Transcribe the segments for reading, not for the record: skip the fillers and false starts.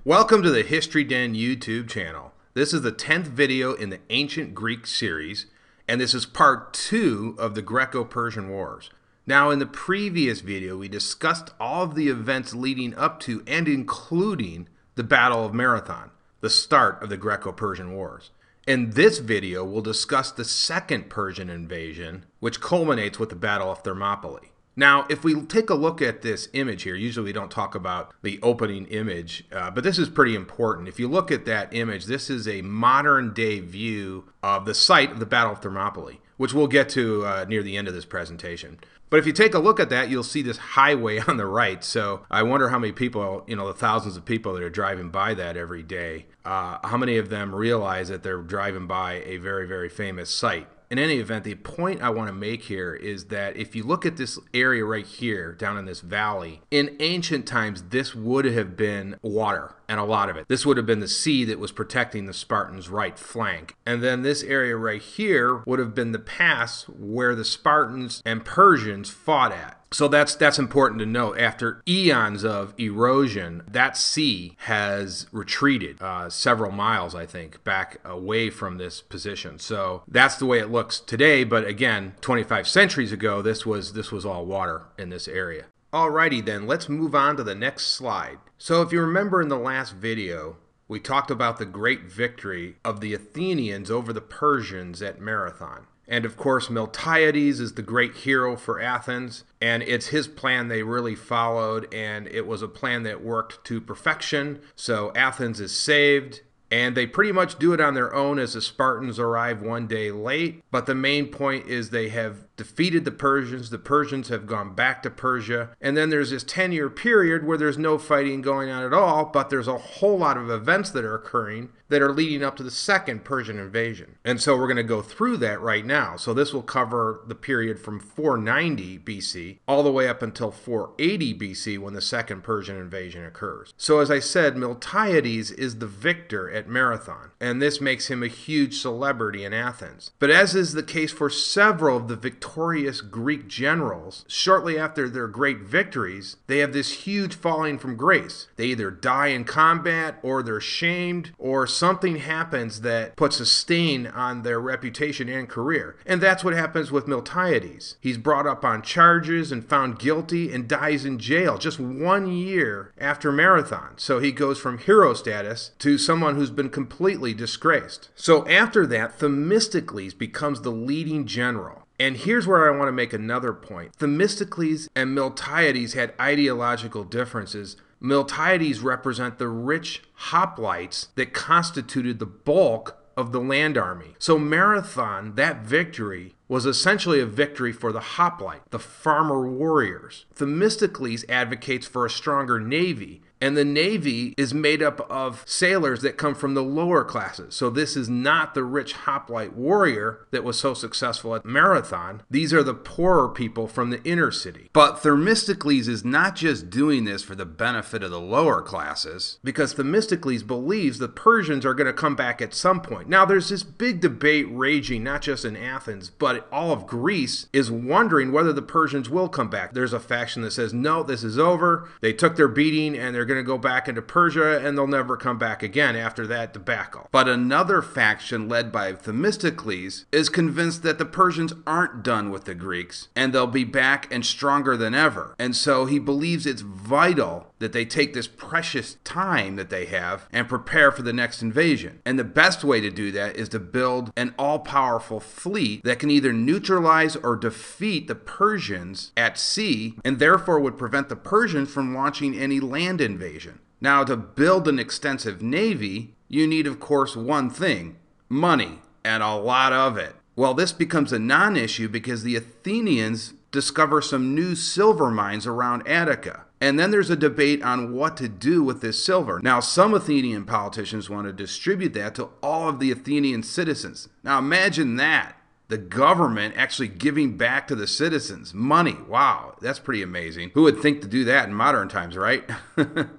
Welcome to the History Den YouTube channel. This is the 10th video in the Ancient Greek series, and this is part 2 of the Greco Persian Wars. Now, in the previous video, we discussed all of the events leading up to and including the Battle of Marathon, the start of the Greco Persian Wars. In this video, we'll discuss the second Persian invasion, which culminates with the Battle of Thermopylae. Now, if we take a look at this image here, usually we don't talk about the opening image, but this is pretty important. If you look at that image, this is a modern day view of the site of the Battle of Thermopylae, which we'll get to near the end of this presentation. But if you take a look at that, you'll see this highway on the right. So I wonder how many people, the thousands of people that are driving by that every day, how many of them realize that they're driving by a very, very famous site. In any event, the point I want to make here is that if you look at this area right here, down in this valley, in ancient times, this would have been water, and a lot of it. This would have been the sea that was protecting the Spartans' right flank. And then this area right here would have been the pass where the Spartans and Persians fought at. So that's important to note. After eons of erosion, that sea has retreated several miles, I think, back away from this position. So that's the way it looks today. But again, 25 centuries ago, this was all water in this area. Alrighty then, let's move on to the next slide. So if you remember in the last video, we talked about the great victory of the Athenians over the Persians at Marathon. And of course, Miltiades is the great hero for Athens, and it's his plan they really followed, and it was a plan that worked to perfection. So Athens is saved, and they pretty much do it on their own as the Spartans arrive one day late. But the main point is they have defeated the Persians have gone back to Persia, and then there's this 10-year period where there's no fighting going on at all, but there's a whole lot of events that are occurring that are leading up to the second Persian invasion. And so we're going to go through that right now. So this will cover the period from 490 BC all the way up until 480 BC when the second Persian invasion occurs. So as I said, Miltiades is the victor at Marathon, and this makes him a huge celebrity in Athens. But as is the case for several of the victorious Greek generals, shortly after their great victories, they have this huge falling from grace. They either die in combat, or they're shamed, or something happens that puts a stain on their reputation and career. And that's what happens with Miltiades. He's brought up on charges and found guilty and dies in jail just 1 year after Marathon. So he goes from hero status to someone who's been completely disgraced. So after that, Themistocles becomes the leading general. And here's where I want to make another point. Themistocles and Miltiades had ideological differences. Miltiades represent the rich hoplites that constituted the bulk of the land army. So Marathon, that victory, was essentially a victory for the hoplite, the farmer warriors. Themistocles advocates for a stronger navy, and the navy is made up of sailors that come from the lower classes. So this is not the rich hoplite warrior that was so successful at Marathon. These are the poorer people from the inner city. But Themistocles is not just doing this for the benefit of the lower classes, because Themistocles believes the Persians are going to come back at some point. Now there's this big debate raging, not just in Athens, but all of Greece is wondering whether the Persians will come back. There's a faction that says, no, this is over. They took their beating and they're going to go back into Persia and they'll never come back again after that debacle. But another faction led by Themistocles is convinced that the Persians aren't done with the Greeks and they'll be back and stronger than ever. And so he believes it's vital that they take this precious time that they have and prepare for the next invasion. And the best way to do that is to build an all-powerful fleet that can either neutralize or defeat the Persians at sea, and therefore would prevent the Persians from launching any land invasion. Now, to build an extensive navy, you need, of course, one thing: money, and a lot of it. Well, this becomes a non-issue because the Athenians discover some new silver mines around Attica. And then there's a debate on what to do with this silver. Now, some Athenian politicians want to distribute that to all of the Athenian citizens. Now, imagine that. The government actually giving back to the citizens money. Wow, that's pretty amazing. Who would think to do that in modern times, right?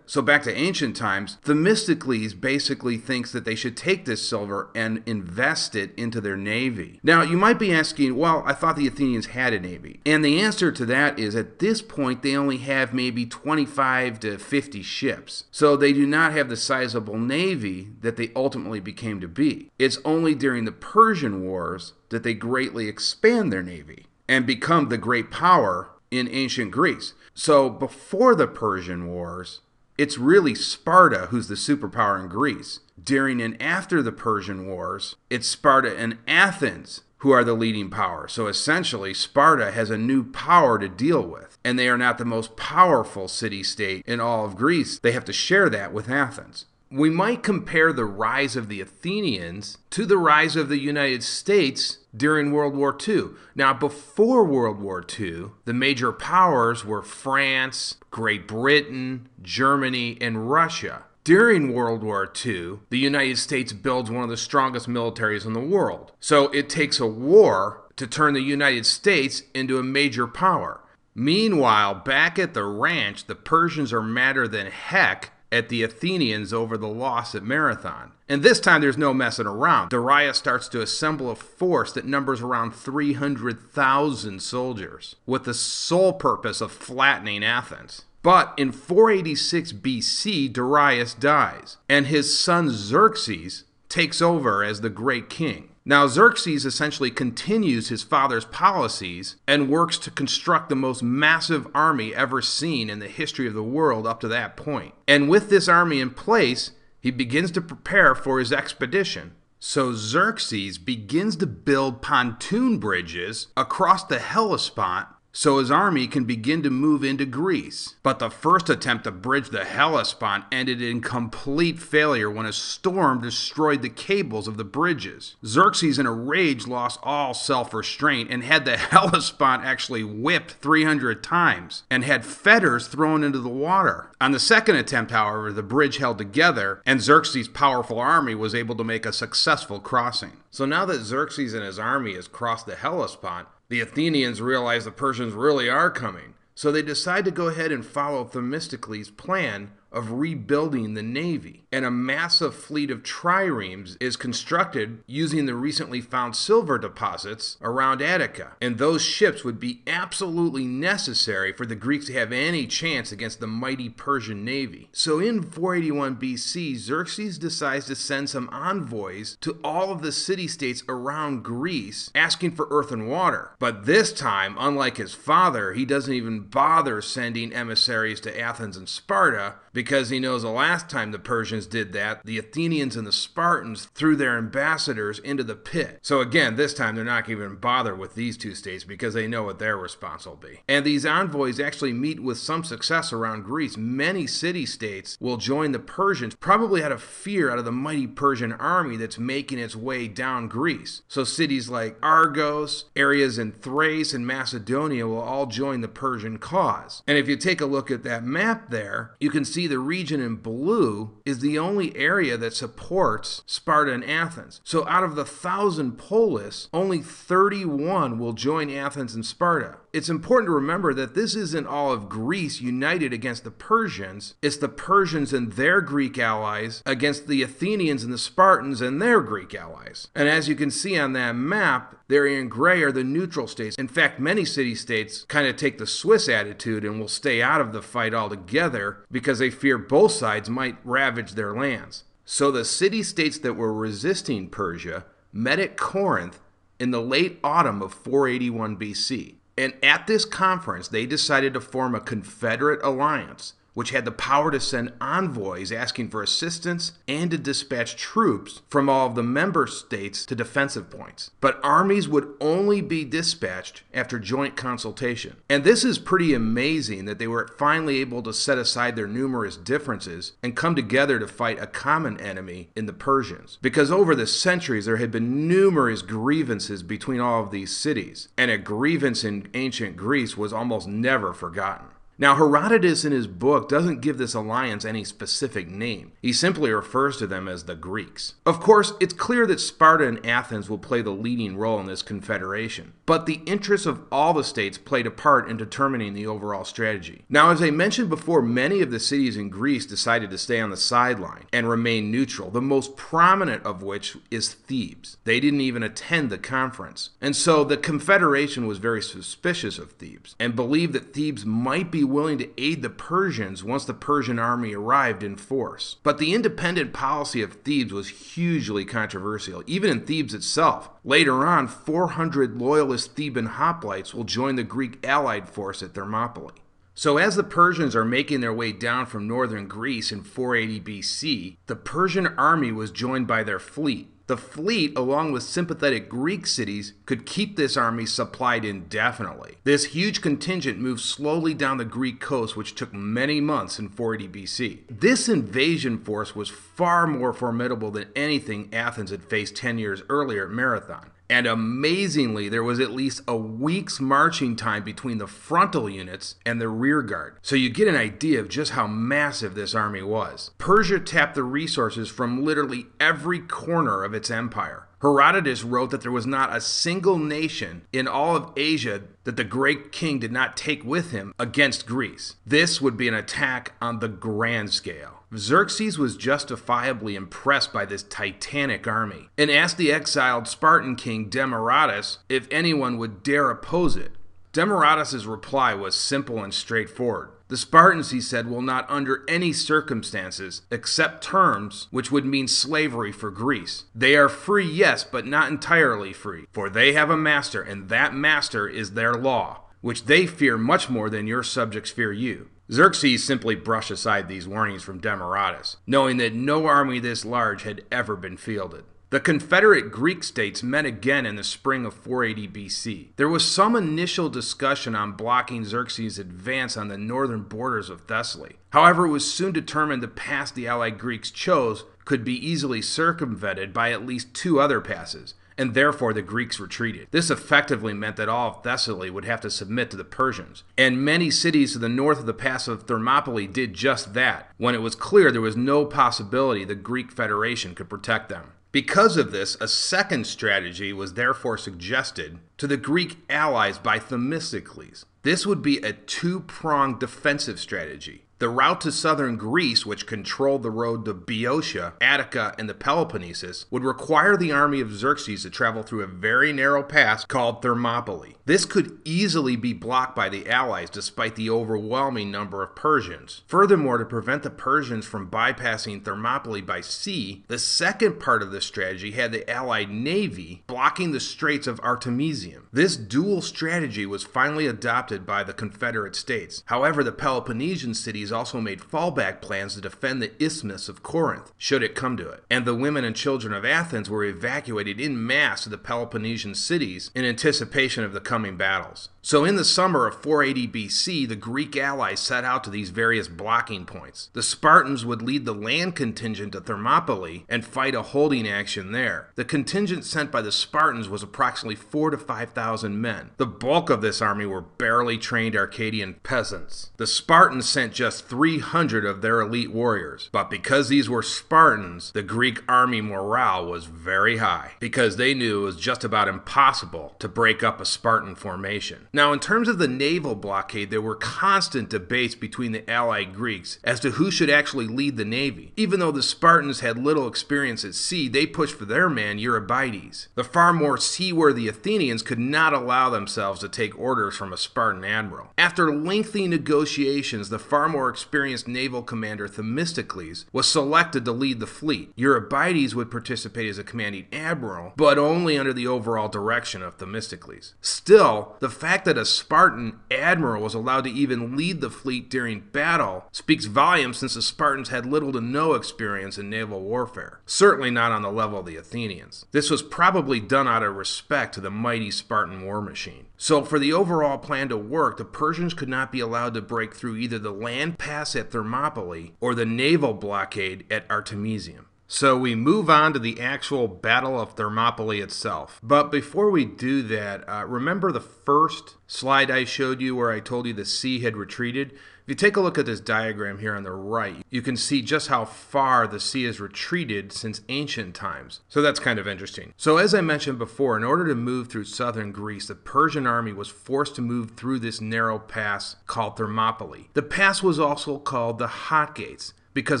So back to ancient times, Themistocles basically thinks that they should take this silver and invest it into their navy. Now, you might be asking, well, I thought the Athenians had a navy. And the answer to that is at this point, they only have maybe 25 to 50 ships. So they do not have the sizable navy that they ultimately became to be. It's only during the Persian Wars that they greatly expand their navy and become the great power in ancient Greece. So before the Persian Wars, it's really Sparta who's the superpower in Greece. During and after the Persian Wars, it's Sparta and Athens who are the leading power. So essentially, Sparta has a new power to deal with, and they are not the most powerful city-state in all of Greece. They have to share that with Athens. We might compare the rise of the Athenians to the rise of the United States during World War II. Now, before World War II, the major powers were France, Great Britain, Germany, and Russia. During World War II, the United States builds one of the strongest militaries in the world. So it takes a war to turn the United States into a major power. Meanwhile, back at the ranch, the Persians are madder than heck at the Athenians over the loss at Marathon. And this time there's no messing around. Darius starts to assemble a force that numbers around 300,000 soldiers with the sole purpose of flattening Athens. But in 486 BC, Darius dies, and his son Xerxes takes over as the great king. Now, Xerxes essentially continues his father's policies and works to construct the most massive army ever seen in the history of the world up to that point. And with this army in place, he begins to prepare for his expedition. So Xerxes begins to build pontoon bridges across the Hellespont so his army can begin to move into Greece. But the first attempt to bridge the Hellespont ended in complete failure when a storm destroyed the cables of the bridges. Xerxes, in a rage, lost all self-restraint and had the Hellespont actually whipped 300 times and had fetters thrown into the water. On the second attempt, however, the bridge held together and Xerxes' powerful army was able to make a successful crossing. So now that Xerxes and his army has crossed the Hellespont, the Athenians realize the Persians really are coming, so they decide to go ahead and follow Themistocles' plan of rebuilding the navy. And a massive fleet of triremes is constructed using the recently found silver deposits around Attica. And those ships would be absolutely necessary for the Greeks to have any chance against the mighty Persian navy. So in 481 BC, Xerxes decides to send some envoys to all of the city-states around Greece, asking for earth and water. But this time, unlike his father, he doesn't even bother sending emissaries to Athens and Sparta, because he knows the last time the Persians did that, the Athenians and the Spartans threw their ambassadors into the pit. So again, this time they're not even bothered with these two states because they know what their response will be. And these envoys actually meet with some success around Greece. Many city-states will join the Persians, probably out of fear out of the mighty Persian army that's making its way down Greece. So cities like Argos, areas in Thrace and Macedonia will all join the Persian cause. And if you take a look at that map there, you can see the region in blue is the only area that supports Sparta and Athens. So out of the 1,000 polis, only 31 will join Athens and Sparta. It's important to remember that this isn't all of Greece united against the Persians. It's the Persians and their Greek allies against the Athenians and the Spartans and their Greek allies. And as you can see on that map, there in gray are the neutral states. In fact, many city-states kind of take the Swiss attitude and will stay out of the fight altogether because they fear both sides might ravage their lands. So the city-states that were resisting Persia met at Corinth in the late autumn of 481 BC. And at this conference, they decided to form a confederate alliance, which had the power to send envoys asking for assistance and to dispatch troops from all of the member states to defensive points. But armies would only be dispatched after joint consultation. And this is pretty amazing that they were finally able to set aside their numerous differences and come together to fight a common enemy in the Persians. Because over the centuries, there had been numerous grievances between all of these cities, and a grievance in ancient Greece was almost never forgotten. Now, Herodotus in his book doesn't give this alliance any specific name. He simply refers to them as the Greeks. Of course, it's clear that Sparta and Athens will play the leading role in this confederation, but the interests of all the states played a part in determining the overall strategy. Now, as I mentioned before, many of the cities in Greece decided to stay on the sideline and remain neutral, the most prominent of which is Thebes. They didn't even attend the conference. And so the confederation was very suspicious of Thebes and believed that Thebes might be willing to aid the Persians once the Persian army arrived in force. But the independent policy of Thebes was hugely controversial, even in Thebes itself. Later on, 400 loyalist Theban hoplites will join the Greek allied force at Thermopylae. So as the Persians are making their way down from northern Greece in 480 BC, the Persian army was joined by their fleet. The fleet, along with sympathetic Greek cities, could keep this army supplied indefinitely. This huge contingent moved slowly down the Greek coast, which took many months in 480 BC. This invasion force was far more formidable than anything Athens had faced 10 years earlier at Marathon. And amazingly, there was at least a week's marching time between the frontal units and the rear guard. So you get an idea of just how massive this army was. Persia tapped the resources from literally every corner of its empire. Herodotus wrote that there was not a single nation in all of Asia that the great king did not take with him against Greece. This would be an attack on the grand scale. Xerxes was justifiably impressed by this titanic army and asked the exiled Spartan king Diodorus if anyone would dare oppose it. Diodorus' reply was simple and straightforward. The Spartans, he said, will not under any circumstances accept terms which would mean slavery for Greece. They are free, yes, but not entirely free, for they have a master, and that master is their law, which they fear much more than your subjects fear you. Xerxes simply brushed aside these warnings from Diodorus, knowing that no army this large had ever been fielded. The Confederate Greek states met again in the spring of 480 BC. There was some initial discussion on blocking Xerxes' advance on the northern borders of Thessaly. However, it was soon determined the pass the allied Greeks chose could be easily circumvented by at least two other passes, and therefore the Greeks retreated. This effectively meant that all of Thessaly would have to submit to the Persians, and many cities to the north of the pass of Thermopylae did just that, when it was clear there was no possibility the Greek Federation could protect them. Because of this, a second strategy was therefore suggested to the Greek allies by Themistocles. This would be a two-pronged defensive strategy. The route to southern Greece, which controlled the road to Boeotia, Attica, and the Peloponnesus, would require the army of Xerxes to travel through a very narrow pass called Thermopylae. This could easily be blocked by the allies despite the overwhelming number of Persians. Furthermore, to prevent the Persians from bypassing Thermopylae by sea, the second part of this strategy had the allied navy blocking the straits of Artemisium. This dual strategy was finally adopted by the Confederate States. However, the Peloponnesian cities also made fallback plans to defend the Isthmus of Corinth, should it come to it. And the women and children of Athens were evacuated en masse to the Peloponnesian cities in anticipation of the coming battles. So in the summer of 480 BC, the Greek allies set out to these various blocking points. The Spartans would lead the land contingent to Thermopylae and fight a holding action there. The contingent sent by the Spartans was approximately 4,000 to 5,000 men. The bulk of this army were barely trained Arcadian peasants. The Spartans sent just 300 of their elite warriors. But because these were Spartans, the Greek army morale was very high, because they knew it was just about impossible to break up a Spartan formation. Now, in terms of the naval blockade, there were constant debates between the allied Greeks as to who should actually lead the navy. Even though the Spartans had little experience at sea, they pushed for their man Eurybiades. The far more seaworthy Athenians could not allow themselves to take orders from a Spartan admiral. After lengthy negotiations, the far more experienced naval commander Themistocles was selected to lead the fleet. Eurybiades would participate as a commanding admiral, but only under the overall direction of Themistocles. Still, the fact that a Spartan admiral was allowed to even lead the fleet during battle speaks volumes, since the Spartans had little to no experience in naval warfare, certainly not on the level of the Athenians. This was probably done out of respect to the mighty Spartan war machine. So for the overall plan to work, the Persians could not be allowed to break through either the land pass at Thermopylae or the naval blockade at Artemisium. So we move on to the actual Battle of Thermopylae itself. But before we do that, remember the first slide I showed you where I told you the sea had retreated? If you take a look at this diagram here on the right, you can see just how far the sea has retreated since ancient times. So that's kind of interesting. So as I mentioned before, in order to move through southern Greece, the Persian army was forced to move through this narrow pass called Thermopylae. The pass was also called the Hot Gates, because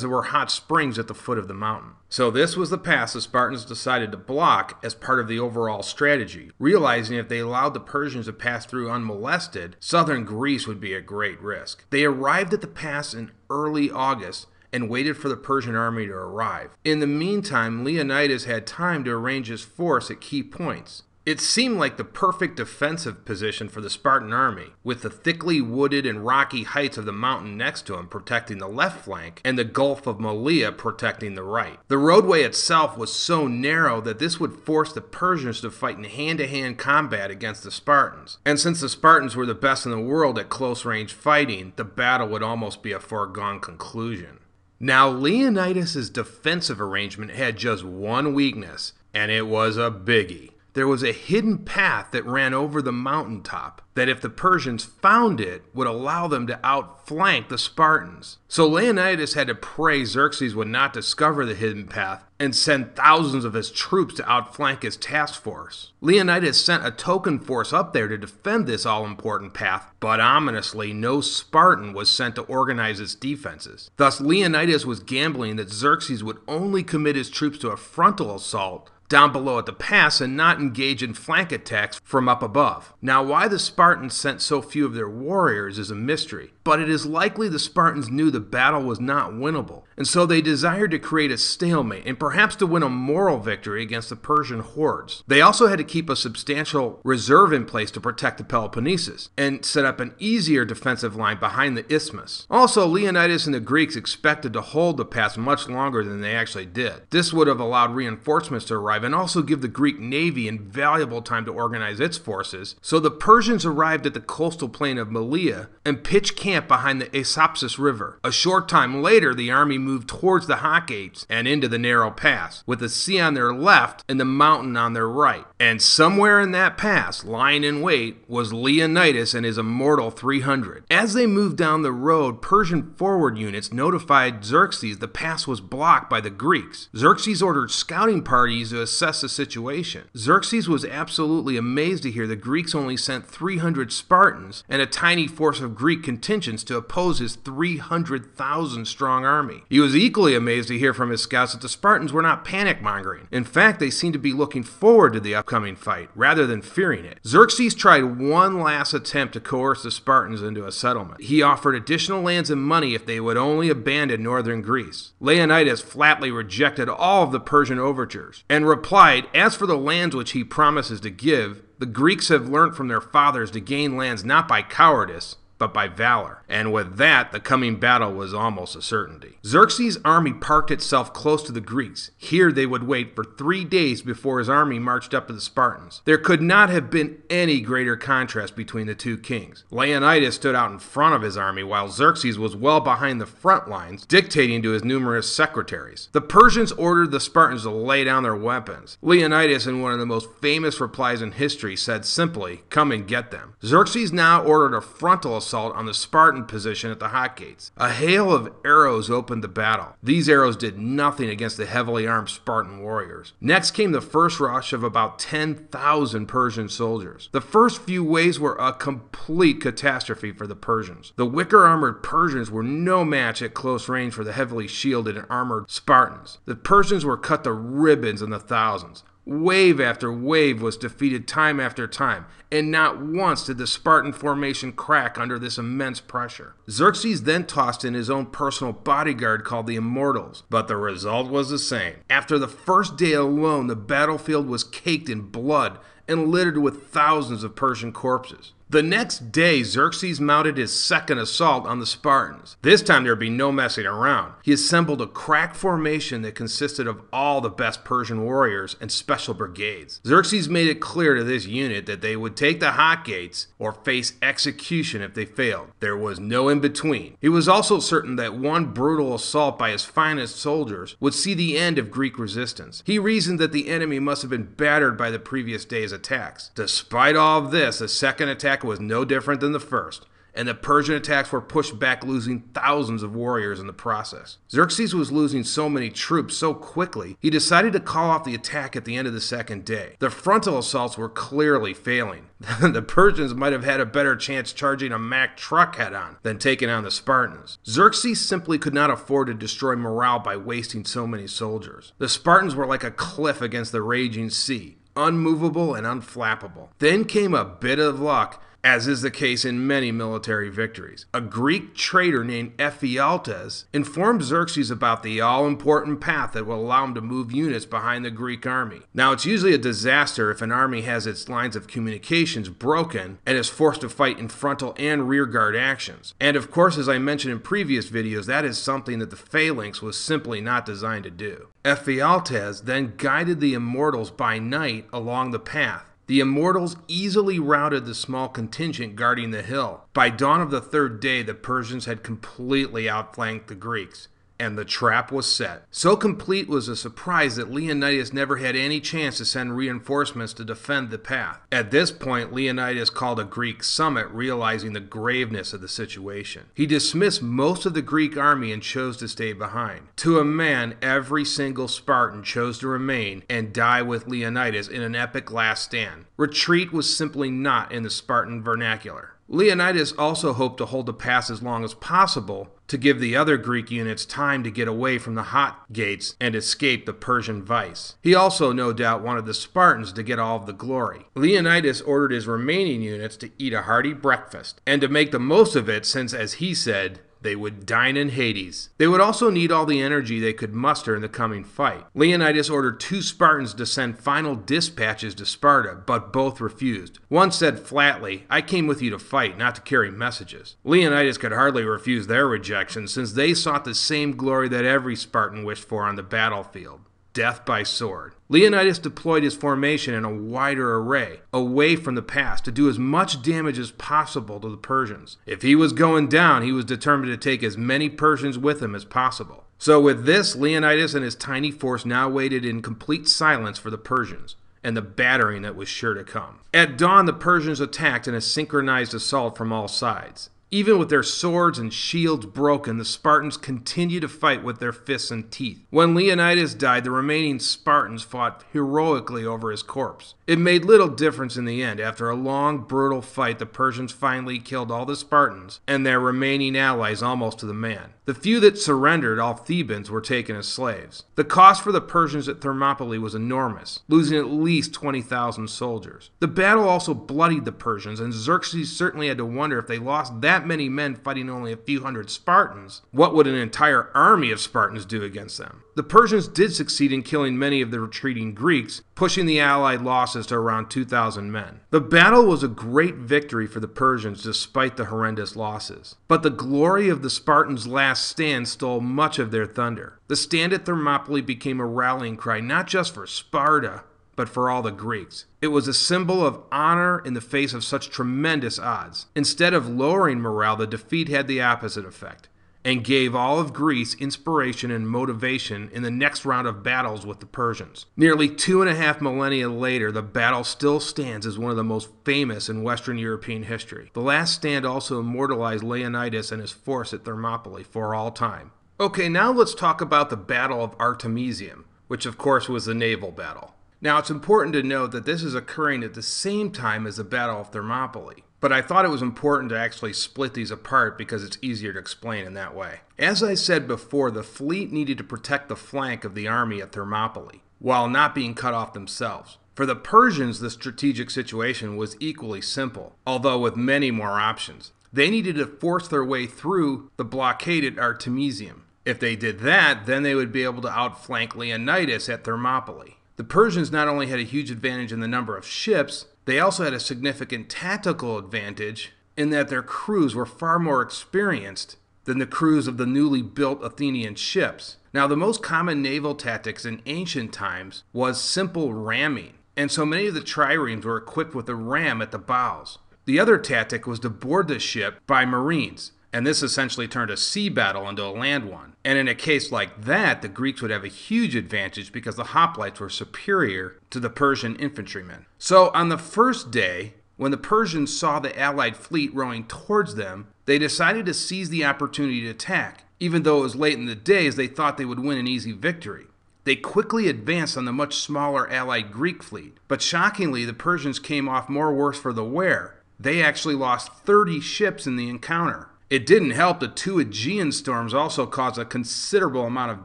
there were hot springs at the foot of the mountain. So this was the pass the Spartans decided to block as part of the overall strategy, realizing if they allowed the Persians to pass through unmolested, southern Greece would be at great risk. They arrived at the pass in early August and waited for the Persian army to arrive. In the meantime, Leonidas had time to arrange his force at key points. It seemed like the perfect defensive position for the Spartan army, with the thickly wooded and rocky heights of the mountain next to him protecting the left flank and the Gulf of Malea protecting the right. The roadway itself was so narrow that this would force the Persians to fight in hand-to-hand combat against the Spartans. And since the Spartans were the best in the world at close-range fighting, the battle would almost be a foregone conclusion. Now, Leonidas' defensive arrangement had just one weakness, and it was a biggie. There was a hidden path that ran over the mountaintop that if the Persians found it would allow them to outflank the Spartans. So Leonidas had to pray Xerxes would not discover the hidden path and send thousands of his troops to outflank his task force. Leonidas sent a token force up there to defend this all-important path, but ominously no Spartan was sent to organize its defenses. Thus Leonidas was gambling that Xerxes would only commit his troops to a frontal assault down below at the pass and not engage in flank attacks from up above. Now, why the Spartans sent so few of their warriors is a mystery, but it is likely the Spartans knew the battle was not winnable, and so they desired to create a stalemate and perhaps to win a moral victory against the Persian hordes. They also had to keep a substantial reserve in place to protect the Peloponnesus and set up an easier defensive line behind the isthmus. Also, Leonidas and the Greeks expected to hold the pass much longer than they actually did. This would have allowed reinforcements to arrive and also give the Greek navy invaluable time to organize its forces. So the Persians arrived at the coastal plain of Malea and pitched camp behind the Asopsis River. A short time later, the army moved towards the Hot Gates and into the narrow pass, with the sea on their left and the mountain on their right. And somewhere in that pass, lying in wait, was Leonidas and his immortal 300. As they moved down the road, Persian forward units notified Xerxes the pass was blocked by the Greeks. Xerxes ordered scouting parties to assess the situation. Xerxes was absolutely amazed to hear the Greeks only sent 300 Spartans and a tiny force of Greek contingents to oppose his 300,000 strong army. He was equally amazed to hear from his scouts that the Spartans were not panic-mongering. In fact, they seemed to be looking forward to the upcoming fight rather than fearing it. Xerxes tried one last attempt to coerce the Spartans into a settlement. He offered additional lands and money if they would only abandon northern Greece. Leonidas flatly rejected all of the Persian overtures and replied, "As for the lands which he promises to give, the Greeks have learned from their fathers to gain lands not by cowardice, but by valor." And with that, the coming battle was almost a certainty. Xerxes' army parked itself close to the Greeks. Here they would wait for 3 days before his army marched up to the Spartans. There could not have been any greater contrast between the two kings. Leonidas stood out in front of his army, while Xerxes was well behind the front lines, dictating to his numerous secretaries. The Persians ordered the Spartans to lay down their weapons. Leonidas, in one of the most famous replies in history, said simply, "Come and get them." Xerxes now ordered a frontal assault on the Spartan position at the Hot Gates. A hail of arrows opened the battle. These arrows did nothing against the heavily armed Spartan warriors. Next came the first rush of about 10,000 Persian soldiers. The first few waves were a complete catastrophe for the Persians. The wicker-armored Persians were no match at close range for the heavily shielded and armored Spartans. The Persians were cut to ribbons in the thousands. Wave after wave was defeated time after time, and not once did the Spartan formation crack under this immense pressure. Xerxes then tossed in his own personal bodyguard called the Immortals, but the result was the same. After the first day alone, the battlefield was caked in blood and littered with thousands of Persian corpses. The next day, Xerxes mounted his second assault on the Spartans. This time there would be no messing around. He assembled a crack formation that consisted of all the best Persian warriors and special brigades. Xerxes made it clear to this unit that they would take the hot gates or face execution if they failed. There was no in between. He was also certain that one brutal assault by his finest soldiers would see the end of Greek resistance. He reasoned that the enemy must have been battered by the previous day's attacks. Despite all of this, the second attack was no different than the first, and the Persian attacks were pushed back, losing thousands of warriors in the process. Xerxes was losing so many troops so quickly, he decided to call off the attack at the end of the second day. The frontal assaults were clearly failing. The Persians might have had a better chance charging a Mack truck head-on than taking on the Spartans. Xerxes simply could not afford to destroy morale by wasting so many soldiers. The Spartans were like a cliff against the raging sea, unmovable and unflappable. Then came a bit of luck, as is the case in many military victories. A Greek trader named Ephialtes informed Xerxes about the all-important path that will allow him to move units behind the Greek army. Now, it's usually a disaster if an army has its lines of communications broken and is forced to fight in frontal and rearguard actions. And of course, as I mentioned in previous videos, that is something that the phalanx was simply not designed to do. Ephialtes then guided the immortals by night along the path. The immortals easily routed the small contingent guarding the hill. By dawn of the third day, the Persians had completely outflanked the Greeks, and the trap was set. So complete was the surprise that Leonidas never had any chance to send reinforcements to defend the path. At this point, Leonidas called a Greek summit, realizing the graveness of the situation. He dismissed most of the Greek army and chose to stay behind. To a man, every single Spartan chose to remain and die with Leonidas in an epic last stand. Retreat was simply not in the Spartan vernacular. Leonidas also hoped to hold the pass as long as possible to give the other Greek units time to get away from the hot gates and escape the Persian vice. He also no doubt wanted the Spartans to get all of the glory. Leonidas ordered his remaining units to eat a hearty breakfast and to make the most of it, since, as he said, they would dine in Hades. They would also need all the energy they could muster in the coming fight. Leonidas ordered 2 Spartans to send final dispatches to Sparta, but both refused. One said flatly, "I came with you to fight, not to carry messages." Leonidas could hardly refuse their rejection, since they sought the same glory that every Spartan wished for on the battlefield: death by sword. Leonidas deployed his formation in a wider array, away from the pass, to do as much damage as possible to the Persians. If he was going down, he was determined to take as many Persians with him as possible. So with this, Leonidas and his tiny force now waited in complete silence for the Persians and the battering that was sure to come. At dawn, the Persians attacked in a synchronized assault from all sides. Even with their swords and shields broken, the Spartans continued to fight with their fists and teeth. When Leonidas died, the remaining Spartans fought heroically over his corpse. It made little difference in the end. After a long, brutal fight, the Persians finally killed all the Spartans and their remaining allies almost to the man. The few that surrendered, all Thebans, were taken as slaves. The cost for the Persians at Thermopylae was enormous, losing at least 20,000 soldiers. The battle also bloodied the Persians, and Xerxes certainly had to wonder, if they lost that many men fighting only a few hundred Spartans, what would an entire army of Spartans do against them? The Persians did succeed in killing many of the retreating Greeks, pushing the Allied losses to around 2,000 men. The battle was a great victory for the Persians despite the horrendous losses. But the glory of the Spartans' last stand stole much of their thunder. The stand at Thermopylae became a rallying cry not just for Sparta, but for all the Greeks. It was a symbol of honor in the face of such tremendous odds. Instead of lowering morale, the defeat had the opposite effect, and gave all of Greece inspiration and motivation in the next round of battles with the Persians. Nearly 2.5 millennia later, the battle still stands as one of the most famous in Western European history. The last stand also immortalized Leonidas and his force at Thermopylae for all time. Okay, now let's talk about the Battle of Artemisium, which of course was the naval battle. Now, it's important to note that this is occurring at the same time as the Battle of Thermopylae, but I thought it was important to actually split these apart because it's easier to explain in that way. As I said before, the fleet needed to protect the flank of the army at Thermopylae, while not being cut off themselves. For the Persians, the strategic situation was equally simple, although with many more options. They needed to force their way through the blockaded Artemisium. If they did that, then they would be able to outflank Leonidas at Thermopylae. The Persians not only had a huge advantage in the number of ships, they also had a significant tactical advantage in that their crews were far more experienced than the crews of the newly built Athenian ships. Now, the most common naval tactics in ancient times was simple ramming, and so many of the triremes were equipped with a ram at the bows. The other tactic was to board the ship by marines, and this essentially turned a sea battle into a land one. And in a case like that, the Greeks would have a huge advantage because the hoplites were superior to the Persian infantrymen. So on the first day, when the Persians saw the Allied fleet rowing towards them, they decided to seize the opportunity to attack, even though it was late in the day, as they thought they would win an easy victory. They quickly advanced on the much smaller Allied Greek fleet, but shockingly, the Persians came off more worse for the wear. They actually lost 30 ships in the encounter. It didn't help that 2 Aegean storms also caused a considerable amount of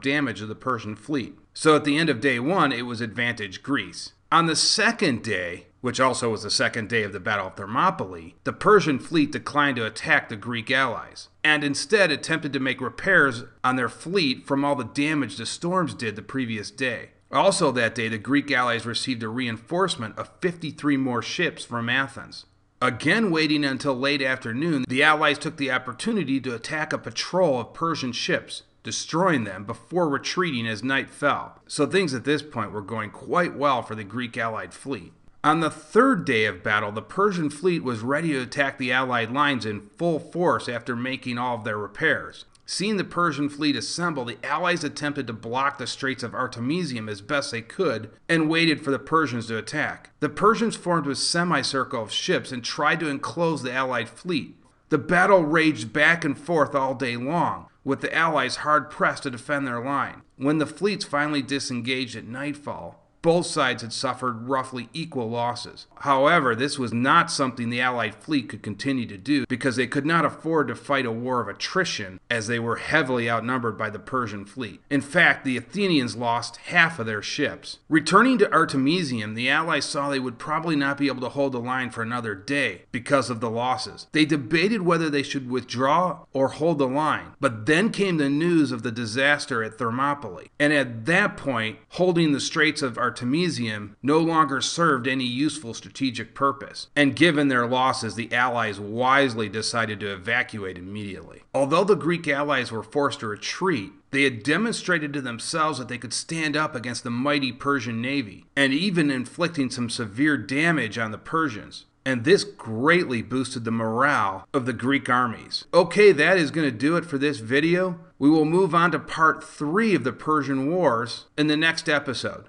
damage to the Persian fleet. So at the end of day 1, it was advantage Greece. On the second day, which also was the second day of the Battle of Thermopylae, the Persian fleet declined to attack the Greek allies, and instead attempted to make repairs on their fleet from all the damage the storms did the previous day. Also that day, the Greek allies received a reinforcement of 53 more ships from Athens. Again, waiting until late afternoon, the allies took the opportunity to attack a patrol of Persian ships, destroying them before retreating as night fell. So things at this point were going quite well for the Greek allied fleet. On the third day of battle, the Persian fleet was ready to attack the allied lines in full force after making all of their repairs. Seeing the Persian fleet assemble, the allies attempted to block the Straits of Artemisium as best they could and waited for the Persians to attack. The Persians formed a semicircle of ships and tried to enclose the allied fleet. The battle raged back and forth all day long, with the allies hard-pressed to defend their line. When the fleets finally disengaged at nightfall, both sides had suffered roughly equal losses. However, this was not something the Allied fleet could continue to do because they could not afford to fight a war of attrition as they were heavily outnumbered by the Persian fleet. In fact, the Athenians lost half of their ships. Returning to Artemisium, the Allies saw they would probably not be able to hold the line for another day because of the losses. They debated whether they should withdraw or hold the line, but then came the news of the disaster at Thermopylae, and at that point, holding the Straits of Artemisium no longer served any useful strategic purpose, and given their losses, the Allies wisely decided to evacuate immediately. Although the Greek allies were forced to retreat, they had demonstrated to themselves that they could stand up against the mighty Persian navy, and even inflicting some severe damage on the Persians. And this greatly boosted the morale of the Greek armies. Okay, that is going to do it for this video. We will move on to part 3 of the Persian Wars in the next episode.